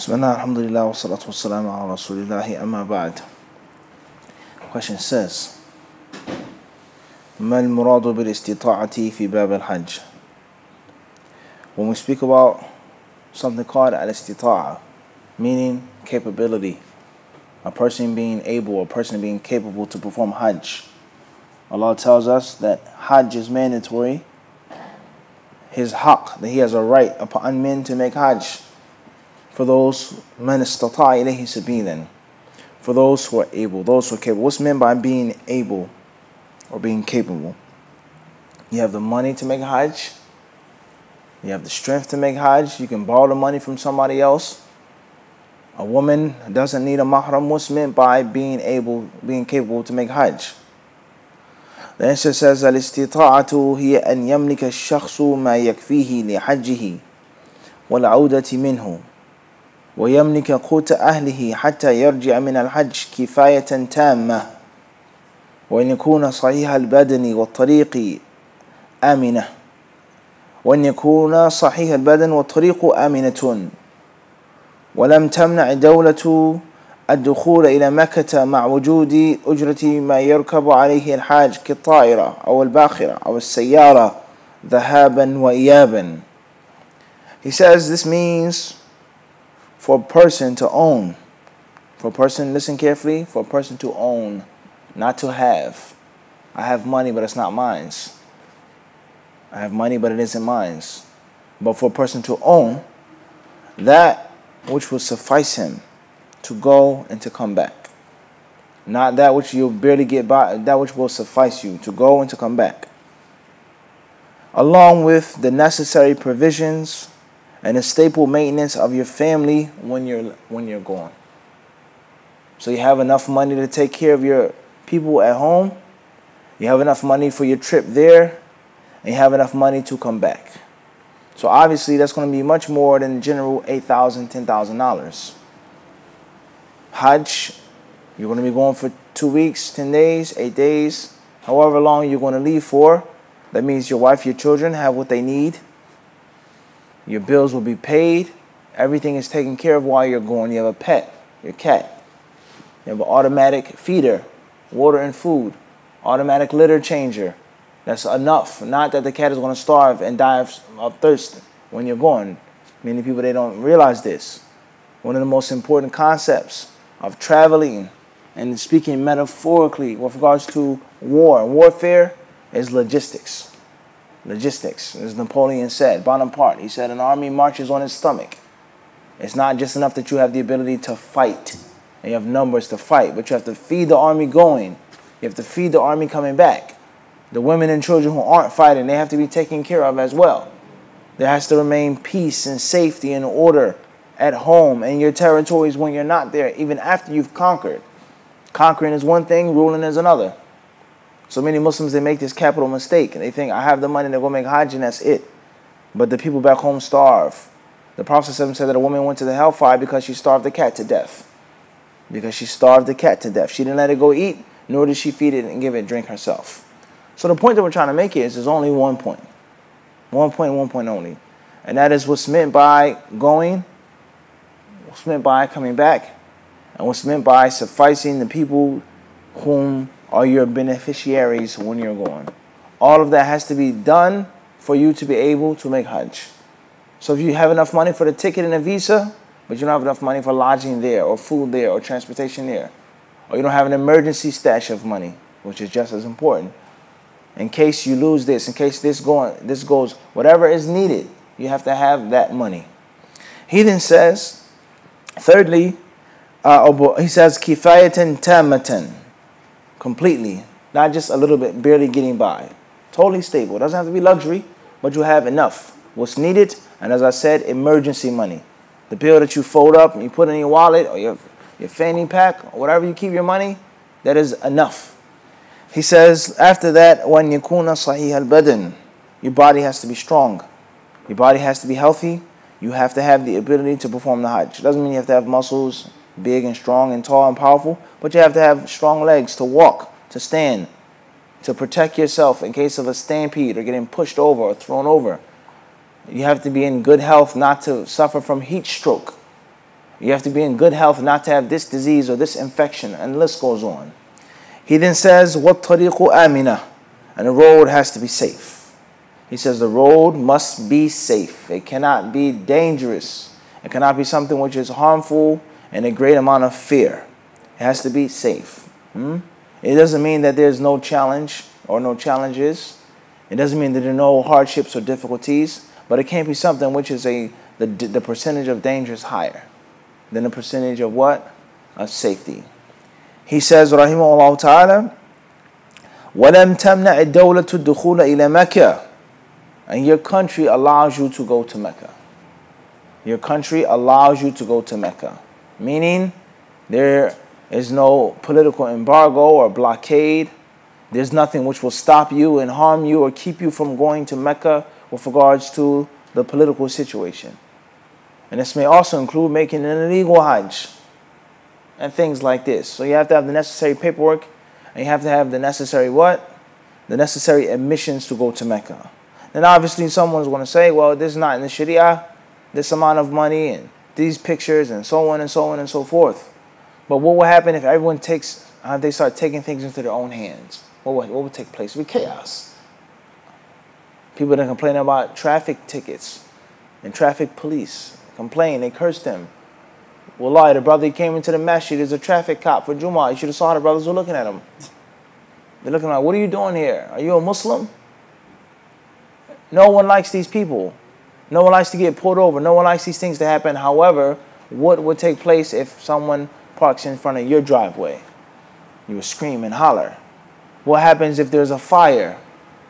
Bismillah, alhamdulillah, wa salatu wa salam ala rasulillahi amma ba'd. Question says, ما المراد بالاستطاعة في باب الحج? When we speak about something called al-istita'a, meaning capability, a person being able, a person being capable to perform Hajj. Allah tells us that Hajj is mandatory, his haqq, that he has a right upon men to make Hajj. For those man istata'a ilayhi sabilan, for those who are able, those who are capable. What's meant by being able or being capable? You have the money to make Hajj, you have the strength to make Hajj, you can borrow the money from somebody else. A woman doesn't need a mahram. What's meant by being able, being capable to make Hajj? The answer says, al-istita'atu hiya an yamlika ash-shakhsu ma yakfihi li hajjihi wal 'awdati minhu ويملك قوت أهله حتى يرجع من الحج كفاية تامة وأن يكون صحيح البدن والطريق آمنة وأن يكون صحيح البدن والطريق آمنة ولم تمنع الدولة الدخول إلى مكة مع وجود أجرة ما يركب عليه الحاج كالطائرة أو الباخرة أو السيارة ذهابا وإيابا. He says this means for a person to own, for a person, listen carefully, for a person to own, not to have. I have money, but it's not mine. I have money, but it isn't mine. But for a person to own, that which will suffice him to go and to come back. Not that which you'll barely get by, that which will suffice you to go and to come back. Along with the necessary provisions and the staple maintenance of your family when you're gone. So you have enough money to take care of your people at home, you have enough money for your trip there, and you have enough money to come back. So obviously that's going to be much more than general $8,000, $10,000. Hajj, you're going to be going for 2 weeks, 10 days, 8 days, however long you're going to leave for. That means your wife, your children have what they need. Your bills will be paid. Everything is taken care of while you're going. You have a pet, your cat. You have an automatic feeder, water and food, automatic litter changer. That's enough. Not that the cat is going to starve and die of thirst when you're going. Many people, they don't realize this. One of the most important concepts of traveling and speaking metaphorically with regards to warfare is logistics. Logistics, as Napoleon said, Bonaparte, he said an army marches on its stomach. It's not just enough that you have the ability to fight and you have numbers to fight, but you have to feed the army going. You have to feed the army coming back. The women and children who aren't fighting, they have to be taken care of as well. There has to remain peace and safety and order at home and your territories when you're not there, even after you've conquered. Conquering is one thing, ruling is another. So many Muslims, they make this capital mistake. They think, I have the money to go make Hajj and that's it. But the people back home starve. The Prophet said that a woman went to the hellfire because she starved the cat to death. Because she starved the cat to death. She didn't let it go eat, nor did she feed it and give it drink herself. So the point that we're trying to make is there's only 1 point. 1 point, 1 point only. And that is what's meant by going, what's meant by coming back, and what's meant by sufficing the people whom are your beneficiaries when you're going. All of that has to be done for you to be able to make Hajj. So if you have enough money for the ticket and the visa, but you don't have enough money for lodging there, or food there, or transportation there, or you don't have an emergency stash of money, which is just as important, in case you lose this, in case this goes, whatever is needed, you have to have that money. He then says, thirdly, he says, kifayatan tamatan, completely, not just a little bit, barely getting by. Totally stable. It doesn't have to be luxury, but you have enough. What's needed, and as I said, emergency money. The bill that you fold up and you put in your wallet or your fanny pack or whatever you keep your money, that is enough. He says, after that, وَأَنْ يَكُونَ صَحِيحَ الْبَدَنِ, your body has to be strong. Your body has to be healthy. You have to have the ability to perform the Hajj. It doesn't mean you have to have muscles, big and strong and tall and powerful, but you have to have strong legs to walk, to stand, to protect yourself in case of a stampede or getting pushed over or thrown over. You have to be in good health not to suffer from heat stroke. You have to be in good health not to have this disease or this infection, and the list goes on. He then says, وَالطَّرِيقُ آمِنَةٌ, and the road has to be safe. He says the road must be safe. It cannot be dangerous. It cannot be something which is harmful and a great amount of fear. It has to be safe. It doesn't mean that there's no challenge or no challenges. It doesn't mean that there are no hardships or difficulties, but it can't be something which is the percentage of danger is higher than the percentage of what? Of safety. He says, rahimahullah ta'ala, وَلَمْ تَمْنَعِ الدَّوْلَةُ الدُّخُولَ إِلَى مَكَّةِ, and your country allows you to go to Mecca. Your country allows you to go to Mecca. Meaning, there is no political embargo or blockade. There's nothing which will stop you and harm you or keep you from going to Mecca with regards to the political situation. And this may also include making an illegal Hajj and things like this. So you have to have the necessary paperwork, and you have to have the necessary what? The necessary admissions to go to Mecca. Then obviously someone's going to say, well, this is not in the Sharia, this amount of money and these pictures and so on and so on and so forth. But what will happen if everyone they start taking things into their own hands? What would take place? It would be chaos. People that complain about traffic tickets and traffic police complain, they curse them. Wallahi, the brother came into the masjid, there's a traffic cop for Jummah. You should have saw how the brothers were looking at him. They're looking like, what are you doing here? Are you a Muslim? No one likes these people. No one likes to get pulled over. No one likes these things to happen. However, what would take place if someone parks in front of your driveway? You would scream and holler. What happens if there's a fire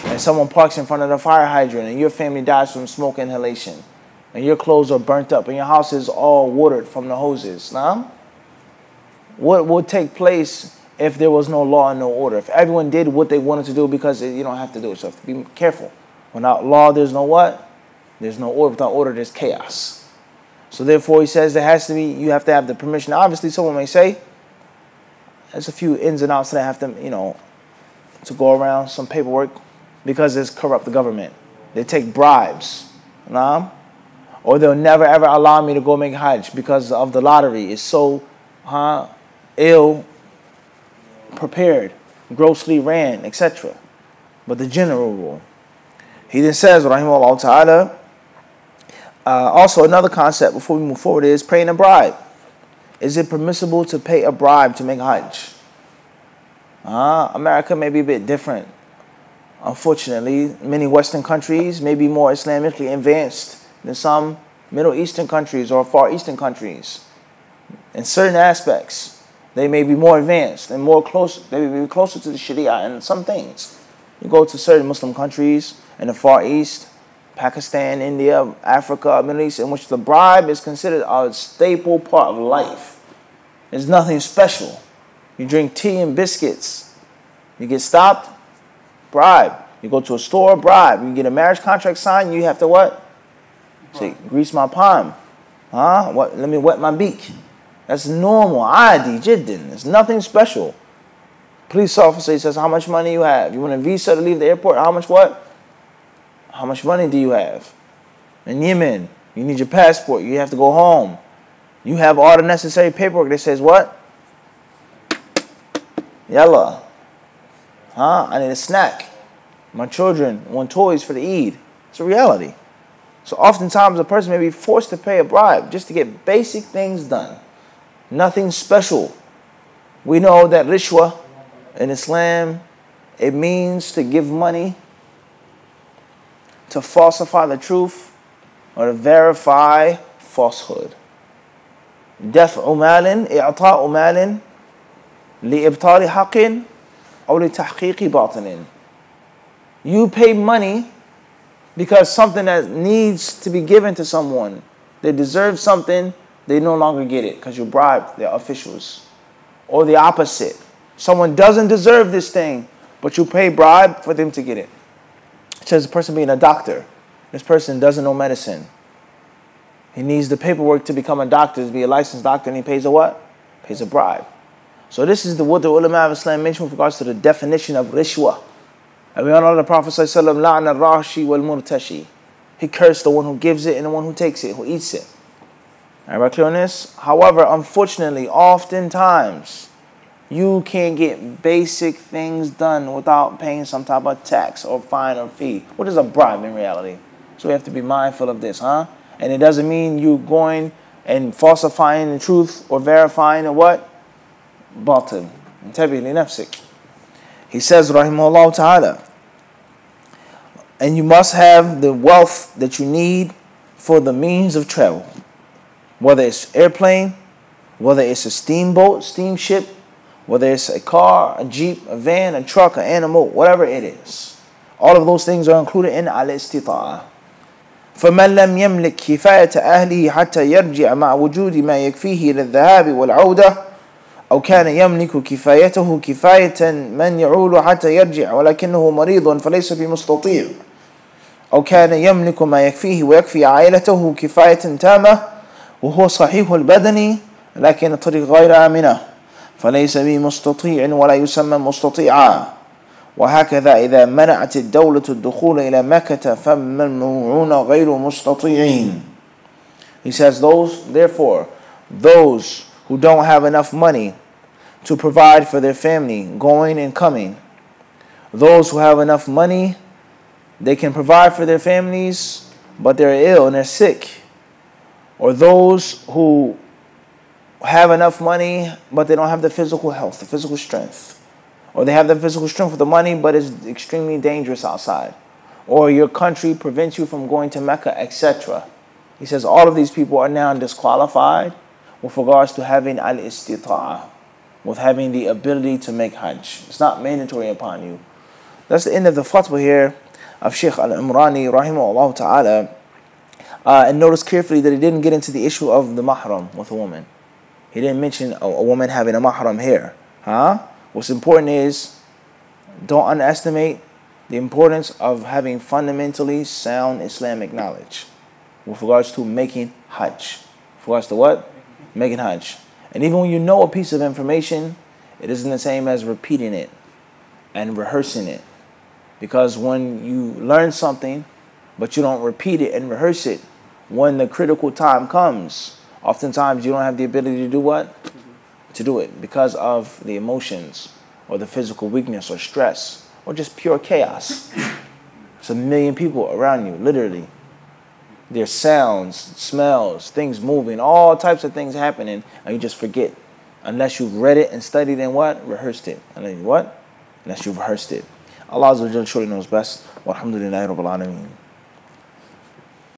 and someone parks in front of the fire hydrant and your family dies from smoke inhalation and your clothes are burnt up and your house is all watered from the hoses? Now, what would take place if there was no law and no order? If everyone did what they wanted to do, because you don't have to do it. So you have to be careful. Without law, there's no what? There's no order. Without order, there's chaos. So therefore, he says there has to be, you have to have the permission. Obviously, someone may say, there's a few ins and outs that I have to, to go around, some paperwork, because it's corrupt the government. They take bribes. Or they'll never ever allow me to go make Hajj because of the lottery. It's so ill prepared, grossly ran, etc. But the general rule. He then says, rahimahullah ta'ala, also another concept before we move forward is paying a bribe. Is it permissible to pay a bribe to make Hajj? America may be a bit different. Unfortunately, many Western countries may be more Islamically advanced than some Middle Eastern countries or Far Eastern countries. In certain aspects, they may be more advanced and they may be closer to the Sharia in some things. You go to certain Muslim countries in the Far East, Pakistan, India, Africa, Middle East, in which the bribe is considered a staple part of life. There's nothing special. You drink tea and biscuits. You get stopped, bribe. You go to a store, bribe. You get a marriage contract signed, you have to what? Say, grease my palm. What? Let me wet my beak. That's normal. Adi, jiddin. There's nothing special. Police officer says, how much money you have? You want a visa to leave the airport? How much what? How much money do you have? In Yemen, you need your passport. You have to go home. You have all the necessary paperwork that says what? Yalla. I need a snack. My children want toys for the Eid. It's a reality. So oftentimes a person may be forced to pay a bribe just to get basic things done. Nothing special. We know that rishwa in Islam, it means to give money to falsify the truth or to verify falsehood. دفع مال إعطاء مال لإبطال حق أو لتحقيق باطل. You pay money because something that needs to be given to someone, they deserve something, they no longer get it because you bribed their officials. Or the opposite. Someone doesn't deserve this thing, but you pay bribe for them to get it. Such as a person being a doctor. This person doesn't know medicine. He needs the paperwork to become a doctor, to be a licensed doctor, and he pays a what? Pays a bribe. So this is what the ulama of Islam mentioned with regards to the definition of rishwa. And we all know the Prophet ﷺ, لَعْنَ الرَّاشِي وَالْمُرْتَشِي. He cursed the one who gives it and the one who takes it, who eats it. Everybody clear on this? However, unfortunately, oftentimes, you can't get basic things done without paying some type of tax or fine or fee. What is a bribe in reality? So we have to be mindful of this, huh? And it doesn't mean you going and falsifying the truth or verifying the what? Batil. Intabi li nafsik. He says, rahimahullah ta'ala, and you must have the wealth that you need for the means of travel. Whether it's airplane, whether it's a steamboat, steamship, whether it's a car, a jeep, a van, a truck, an animal, whatever it is. All of those things are included in al-istita'a. فَمَنْ لَمْ يَمْلِكْ كِفَايَةَ أَهْلِهِ حَتَّى يَرْجِعَ مَعَ وُجُودِ مَا يَكْفِيهِ لِلذَّهَابِ وَالْعَوْدَةِ أو كان يملك كفايته كفاية من يعول حتى يرجع ولكنه مريض فليس بمستطيع أو كان يملك ما يكفيه ويكفي عائلته كفاية تامة وهو صحيح البدن لكن الطريق غير آمنة فليس بمستطيع ولا يسمى مستطيعا وهكذا إذا منعت الدولة الدخول إلى مكة فممنوعون غير مستطيعين. He says therefore those who don't have enough money to provide for their family going and coming, those who have enough money, they can provide for their families but they're ill and they're sick, or those who have enough money but they don't have the physical health, the physical strength, or they have the physical strength with the money but it's extremely dangerous outside, or your country prevents you from going to Mecca, etc. He says all of these people are now disqualified with regards to having al-istita'a, with having the ability to make Hajj. It's not mandatory upon you. That's the end of the fatwa here of Sheikh Al-Imrani rahimahullah ta'ala. And notice carefully that he didn't get into the issue of the mahram with a woman. He didn't mention a woman having a mahram here. What's important is, don't underestimate the importance of having fundamentally sound Islamic knowledge with regards to making Hajj. With regards to what? Making Hajj. And even when you know a piece of information, it isn't the same as repeating it and rehearsing it. Because when you learn something, but you don't repeat it and rehearse it, when the critical time comes, oftentimes you don't have the ability to do what? To do it because of the emotions or the physical weakness or stress or just pure chaos. It's 1 million people around you, literally. There's sounds, smells, things moving, all types of things happening, and you just forget. Unless you've read it and studied and what? Rehearsed it. And then what? Unless you've rehearsed it. Allah Azza wa Jalla surely knows best. Walhamdulillahi Rabbil Alameen.